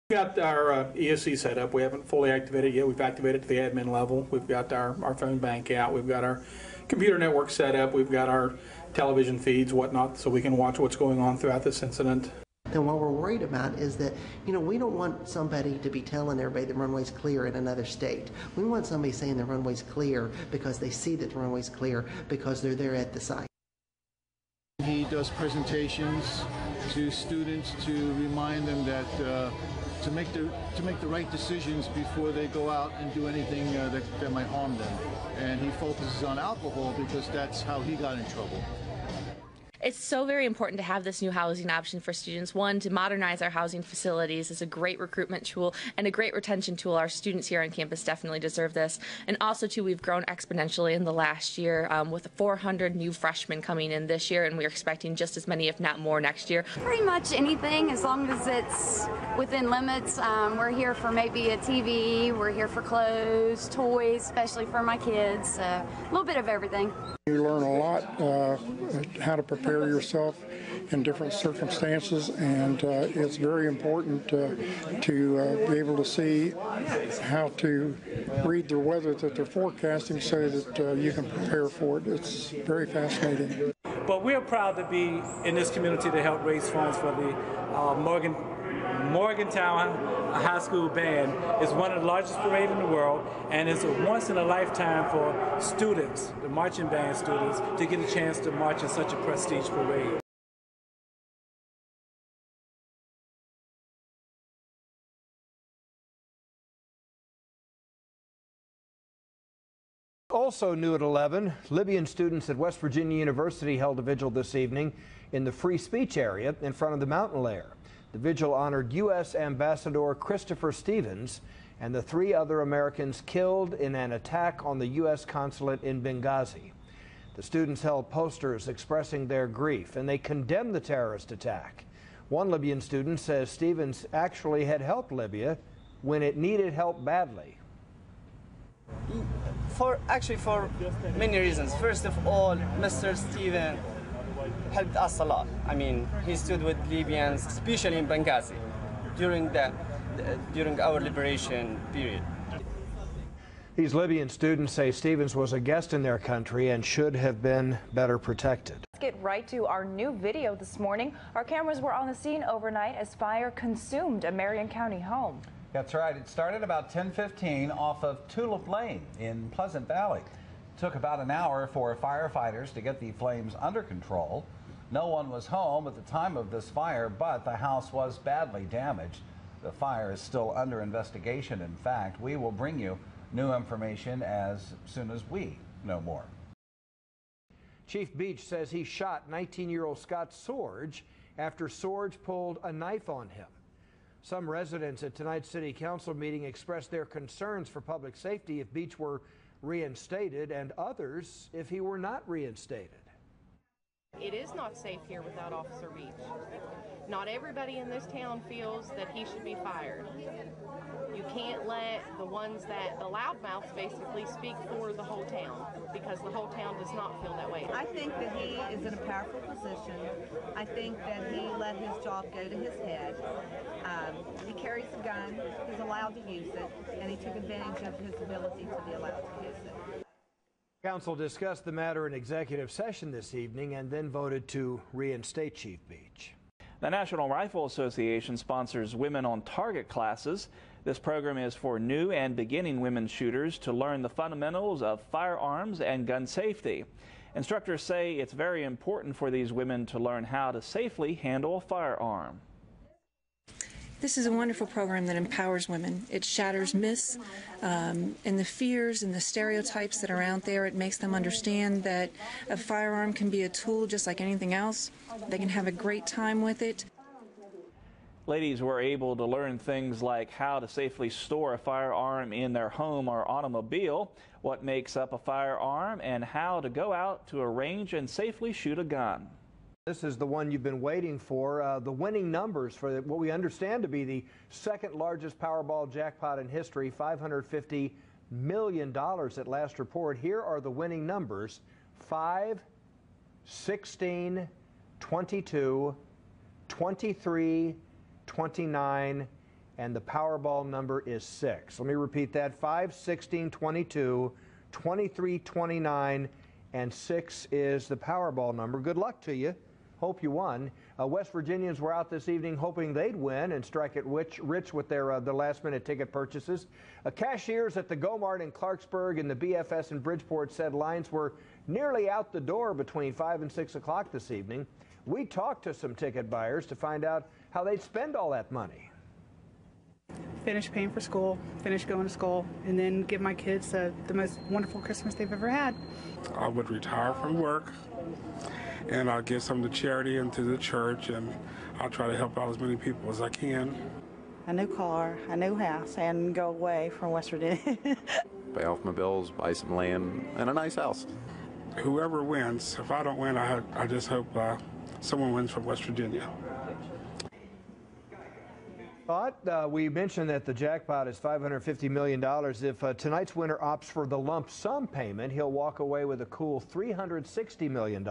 We've got our ESC set up. We haven't fully activated it yet. We've activated it to the admin level. We've got our phone bank out. We've got our computer network set up. We've got our television feeds, whatnot, so we can watch what's going on throughout this incident. And what we're worried about is that, we don't want somebody to be telling everybody the runway's clear in another state. We want somebody saying the runway's clear because they see that the runway's clear because they're there at the site. He does presentations to students to remind them that to make the right decisions before they go out and do anything that might harm them. And he focuses on alcohol because that's how he got in trouble. It's so very important to have this new housing option for students. One, to modernize our housing facilities is a great recruitment tool and a great retention tool. Our students here on campus definitely deserve this. And also, too, we've grown exponentially in the last year with 400 new freshmen coming in this year, and we're expecting just as many, if not more, next year. Pretty much anything, as long as it's within limits. We're here for maybe a TV, we're here for clothes, toys, especially for my kids, a little bit of everything. You learn a lot how to prepare yourself in different circumstances, and it's very important to be able to see how to read the weather that they're forecasting so that you can prepare for it. It's very fascinating. But we're proud to be in this community to help raise funds for the Morgantown High School Band. Is one of the largest parades in the world, and it's a once in a lifetime for students, the marching band students, to get a chance to march in such a prestige parade. Also new at 11, Libyan students at West Virginia University held a vigil this evening in the free speech area in front of the mountain lair. The vigil honored U.S. Ambassador Christopher Stevens and the 3 other Americans killed in an attack on the U.S. consulate in Benghazi. The students held posters expressing their grief, and they condemned the terrorist attack. One Libyan student says Stevens actually had helped Libya when it needed help badly. For many reasons. First of all, Mr. Stevens helped us a lot. I mean, he stood with Libyans, especially in Benghazi, during our liberation period. These Libyan students say Stevens was a guest in their country and should have been better protected. Let's get right to our new video this morning. Our cameras were on the scene overnight as fire consumed a Marion County home. That's right. It started about 10:15 off of Tulip Lane in Pleasant Valley. It took about an hour for firefighters to get the flames under control. No one was home at the time of this fire, but the house was badly damaged. The fire is still under investigation. In fact, we will bring you new information as soon as we know more. Chief Beach says he shot 19-year-old Scott Sorge after Sorge pulled a knife on him. Some residents at tonight's City Council meeting expressed their concerns for public safety if Beach were reinstated, and others if he were not reinstated. It is not safe here without Officer Beach. Not everybody in this town feels that he should be fired. You can't let the loudmouths basically speak for the whole town, because the whole town does not feel that way. I think that he is in a powerful position. I think that he let his job go to his head. He carries a gun, he's allowed to use it, and he took advantage of his ability to be allowed to use it. Council discussed the matter in executive session this evening and then voted to reinstate Chief Beach. The National Rifle Association sponsors Women on Target classes. This program is for new and beginning women shooters to learn the fundamentals of firearms and gun safety. Instructors say it's very important for these women to learn how to safely handle a firearm. This is a wonderful program that empowers women. It shatters myths and the fears and the stereotypes that are out there. It makes them understand that a firearm can be a tool just like anything else. They can have a great time with it. Ladies were able to learn things like how to safely store a firearm in their home or automobile, what makes up a firearm, and how to go out to a range and safely shoot a gun. This is the one you've been waiting for. The winning numbers for what we understand to be the second largest Powerball jackpot in history, $550 million at last report. Here are the winning numbers: 5, 16, 22, 23, 29, and the Powerball number is 6. Let me repeat that: 5, 16, 22, 23, 29, and 6 is the Powerball number. Good luck to you. Hope you won. West Virginians were out this evening hoping they'd win and strike it rich with their last-minute ticket purchases. Cashiers at the Go-Mart in Clarksburg and the BFS in Bridgeport said lines were nearly out the door between 5 and 6 o'clock this evening. We talked to some ticket buyers to find out how they'd spend all that money. Finish paying for school, finish going to school, and then give my kids the most wonderful Christmas they've ever had. I would retire from work, and I'll give some to charity and to the church, and I'll try to help out as many people as I can. A new car, a new house, and go away from West Virginia. Pay off my bills, buy some land, and a nice house. Whoever wins, if I don't win, I just hope someone wins from West Virginia. We mentioned that the jackpot is $550 million. If tonight's winner opts for the lump sum payment, he'll walk away with a cool $360 million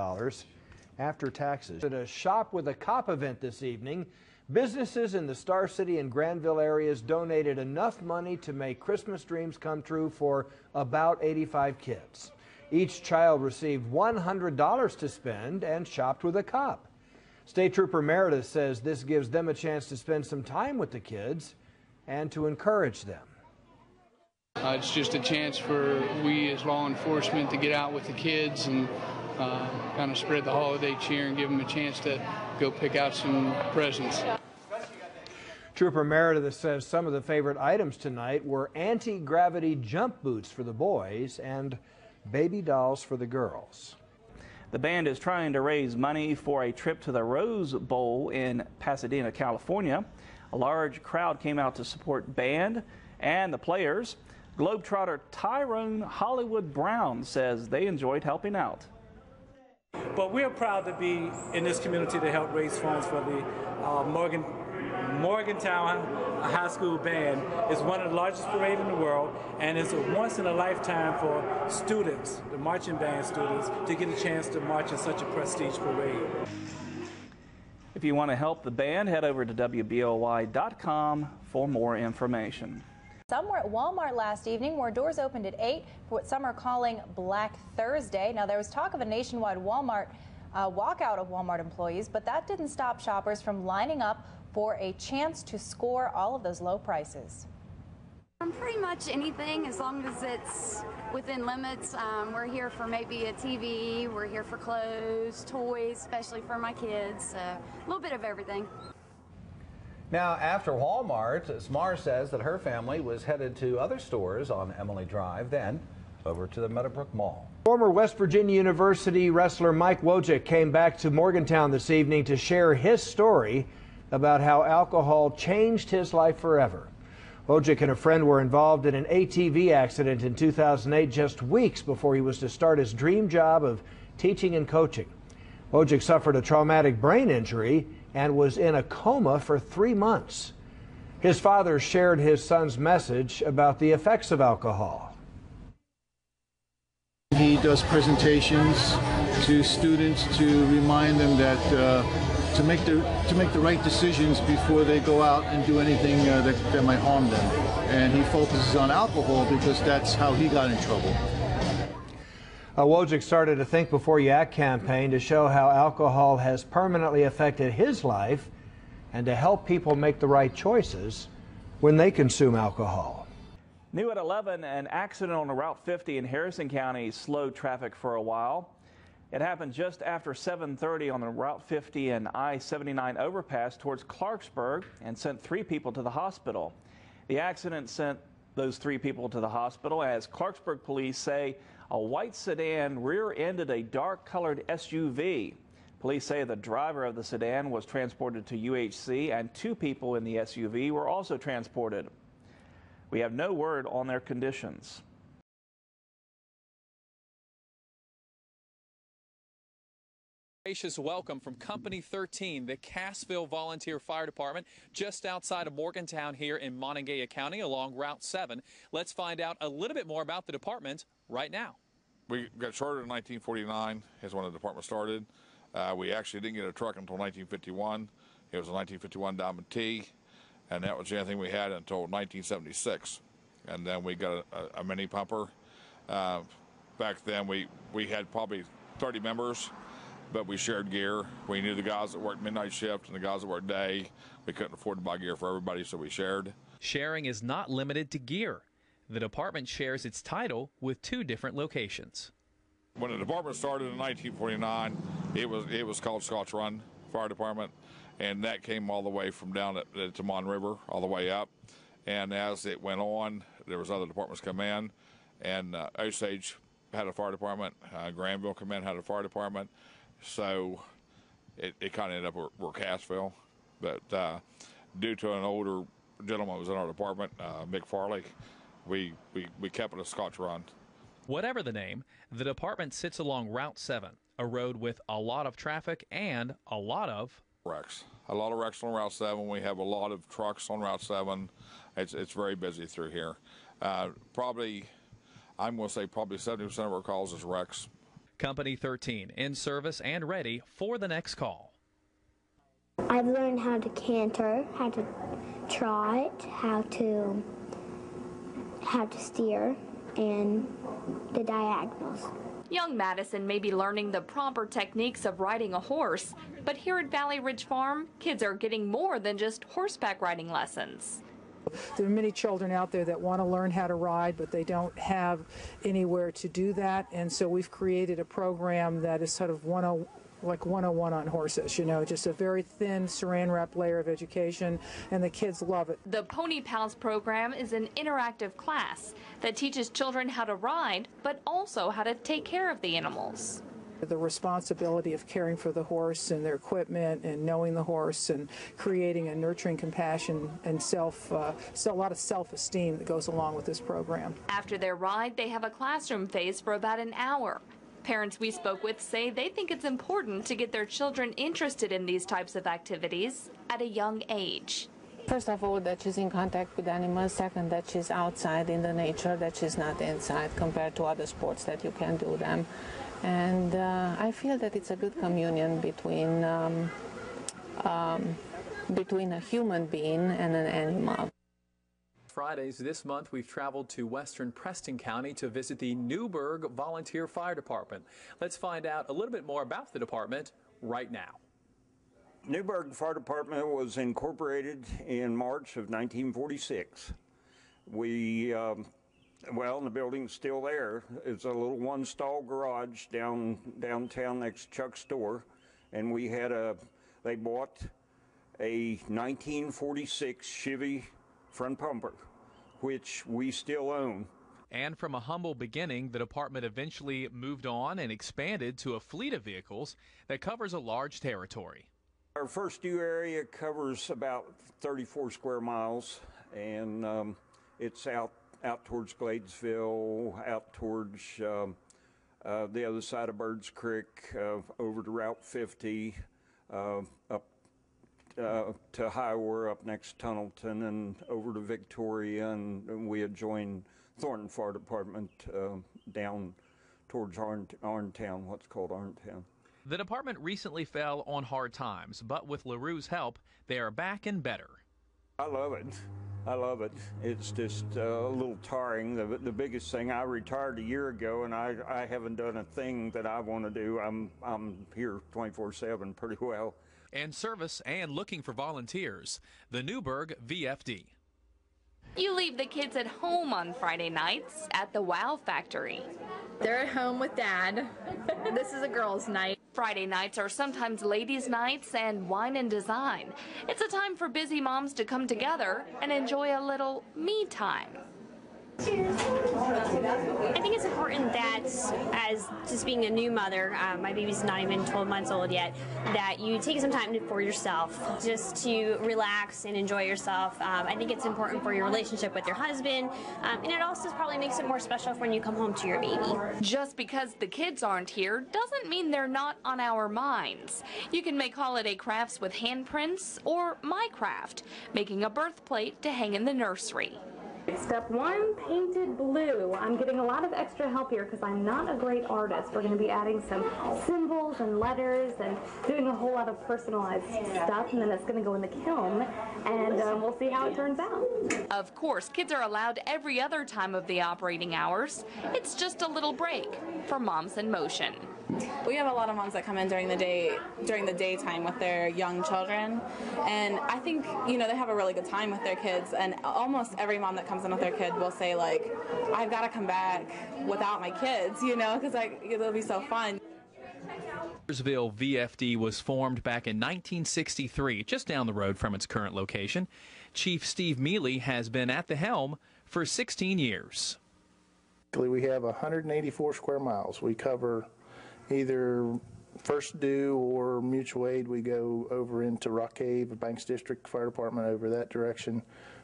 after taxes. At a Shop with a Cop event this evening, businesses in the Star City and Granville areas donated enough money to make Christmas dreams come true for about 85 kids. Each child received $100 to spend and shopped with a cop. State Trooper Meredith says this gives them a chance to spend some time with the kids and to encourage them. It's just a chance for we as law enforcement to get out with the kids and kind of spread the holiday cheer and give them a chance to go pick out some presents. Trooper Meredith says some of the favorite items tonight were anti-gravity jump boots for the boys and baby dolls for the girls. The band is trying to raise money for a trip to the Rose Bowl in Pasadena, California. A large crowd came out to support band and the players. Globetrotter Tyrone Hollywood Brown says they enjoyed helping out. But we're proud to be in this community to help raise funds for the Morgantown High School Band. It's one of the largest parades in the world, and it's a once-in-a-lifetime for students, the marching band students, to get a chance to march in such a prestige parade. If you want to help the band, head over to WBOY.com for more information. Some were at Walmart last evening where doors opened at 8 for what some are calling Black Thursday. Now, there was talk of a nationwide Walmart walkout of Walmart employees, but that didn't stop shoppers from lining up for a chance to score all of those low prices. Pretty much anything, as long as it's within limits. We're here for maybe a TV, we're here for clothes, toys, especially for my kids, a little bit of everything. Now, after Walmart, Smar says that her family was headed to other stores on Emily Drive, then over to the Meadowbrook Mall. Former West Virginia University wrestler Mike Wojcik came back to Morgantown this evening to share his story about how alcohol changed his life forever. Wojcik and a friend were involved in an ATV accident in 2008, just weeks before he was to start his dream job of teaching and coaching. Wojcik suffered a traumatic brain injury and was in a coma for 3 months. His father shared his son's message about the effects of alcohol. He does presentations to students to remind them that to make the right decisions before they go out and do anything that might harm them. And he focuses on alcohol because that's how he got in trouble. Wojcik started a Think Before You Act campaign to show how alcohol has permanently affected his life and to help people make the right choices when they consume alcohol. New at 11, an accident on Route 50 in Harrison County slowed traffic for a while. It happened just after 7:30 on the Route 50 and I-79 overpass towards Clarksburg and sent 3 people to the hospital. The accident sent those 3 people to the hospital as Clarksburg police say a white sedan rear-ended a dark-colored SUV. Police say the driver of the sedan was transported to UHC and 2 people in the SUV were also transported. We have no word on their conditions. Gracious welcome from Company 13, the Cassville Volunteer Fire Department, just outside of Morgantown here in Monongalia County along Route 7. Let's find out a little bit more about the department right now. We got started in 1949 is when the department started. We actually didn't get a truck until 1951. It was a 1951 Diamond T. and that was the only thing we had until 1976. And then we got a mini pumper. Back then we had probably 30 members, but we shared gear. We knew the guys that worked midnight shift and the guys that worked day. We couldn't afford to buy gear for everybody, so we shared. Sharing is not limited to gear. The department shares its title with 2 different locations. When the department started in 1949, it was called Scotch Run Fire Department, and that came all the way from down at Mon River all the way up. And as it went on, there was other departments come in, and Osage had a fire department, Granville come in, had a fire department, so it kind of ended up where Cassville. But due to an older gentleman who was in our department, Mick Farley, we kept it a Scotch Run. Whatever the name, the department sits along Route 7, a road with a lot of traffic and a lot of wrecks. A lot of wrecks on Route 7. We have a lot of trucks on Route 7. It's very busy through here. Probably, I'm going to say probably 70% of our calls is wrecks. Company 13 in service and ready for the next call. I've learned how to canter, how to trot, how to steer, and the diagonals. Young Madison may be learning the proper techniques of riding a horse, but here at Valley Ridge Farm, kids are getting more than just horseback riding lessons. There are many children out there that want to learn how to ride, but they don't have anywhere to do that, and so we've created a program that is sort of 101 on horses, you know, just a very thin saran wrap layer of education, and the kids love it. The Pony Pals program is an interactive class that teaches children how to ride, but also how to take care of the animals. The responsibility of caring for the horse and their equipment and knowing the horse and creating a nurturing compassion and a lot of self-esteem that goes along with this program. After their ride, they have a classroom phase for about an hour. Parents we spoke with say they think it's important to get their children interested in these types of activities at a young age. First of all, that she's in contact with animals. Second, that she's outside in the nature, that she's not inside compared to other sports that you can do them. And I feel that it's a good communion between a human being and an animal. Fridays this month, we've traveled to western Preston County to visit the Newburgh Volunteer Fire Department. Let's find out a little bit more about the department right now. Newburgh Fire Department was incorporated in March of 1946. Well, the building's still there. It's a little one-stall garage downtown next to Chuck's store, and they bought a 1946 Chevy front pumper, which we still own. And from a humble beginning, the department eventually moved on and expanded to a fleet of vehicles that covers a large territory. Our first due area covers about 34 square miles, and it's out towards Gladesville, out towards the other side of Birds Creek, over to Route 50, up to Highway, up next to Tunnelton, and over to Victoria, and we had joined Thornton Fire Department down towards Arntown, what's called Arntown. The department recently fell on hard times, but with LaRue's help, they are back and better. I love it. I love it. It's just a little tiring. The biggest thing, I retired a year ago, and I haven't done a thing that I want to do. I'm here 24/7 pretty well. And service and looking for volunteers, the Newburgh VFD. You leave the kids at home on Friday nights at the Wow Factory. They're at home with Dad. This is a girls' night. Friday nights are sometimes ladies' nights and wine and design. It's a time for busy moms to come together and enjoy a little me time. I think it's important that, as just being a new mother, my baby's not even 12 months old yet, that you take some time for yourself, just to relax and enjoy yourself. I think it's important for your relationship with your husband, and it also probably makes it more special when you come home to your baby. Just because the kids aren't here doesn't mean they're not on our minds. You can make holiday crafts with handprints or My Craft, making a birth plate to hang in the nursery. Step 1, painted blue. I'm getting a lot of extra help here because I'm not a great artist. We're going to be adding some symbols and letters and doing a whole lot of personalized stuff, and then it's going to go in the kiln, and we'll see how it turns out. Of course, kids are allowed every other time of the operating hours. It's just a little break for Moms in Motion. We have a lot of moms that come in during the daytime with their young children, and I think, you know, they have a really good time with their kids, and almost every mom that comes in with their kid will say, like, I've got to come back without my kids, you know, because it'll be so fun. Walkersville VFD was formed back in 1963, just down the road from its current location. Chief Steve Mealy has been at the helm for 16 years. We have 184 square miles. We cover either First Due or Mutual Aid. We go over into Rock Cave, Banks District Fire Department over that direction.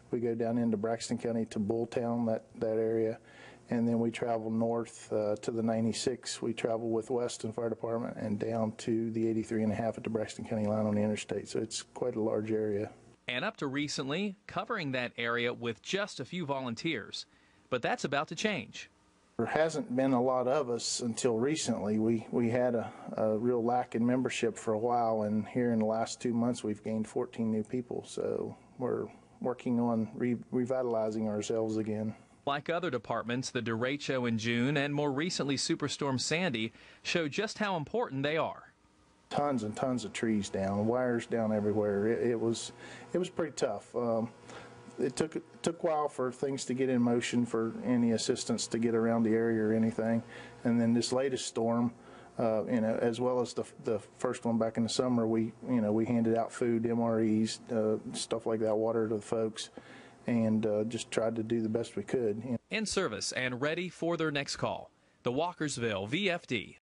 We go down into Braxton County to Bulltown, that area. And then we travel north to the 96. We travel with Weston Fire Department and down to the 83.5 at the Braxton County line on the interstate. So it's quite a large area. And up to recently, covering that area with just a few volunteers. But that's about to change. There hasn't been a lot of us until recently. We had a real lack in membership for a while, and here in the last 2 months we've gained 14 new people. So we're working on revitalizing ourselves again. Like other departments, the derecho in June and more recently Superstorm Sandy show just how important they are. Tons and tons of trees down, wires down everywhere. It was pretty tough. It took a while for things to get in motion, for any assistance to get around the area or anything. And then this latest storm, as well as the first one back in the summer, we handed out food, MREs, stuff like that, water to the folks, and just tried to do the best we could. In service and ready for their next call. The Walkersville VFD.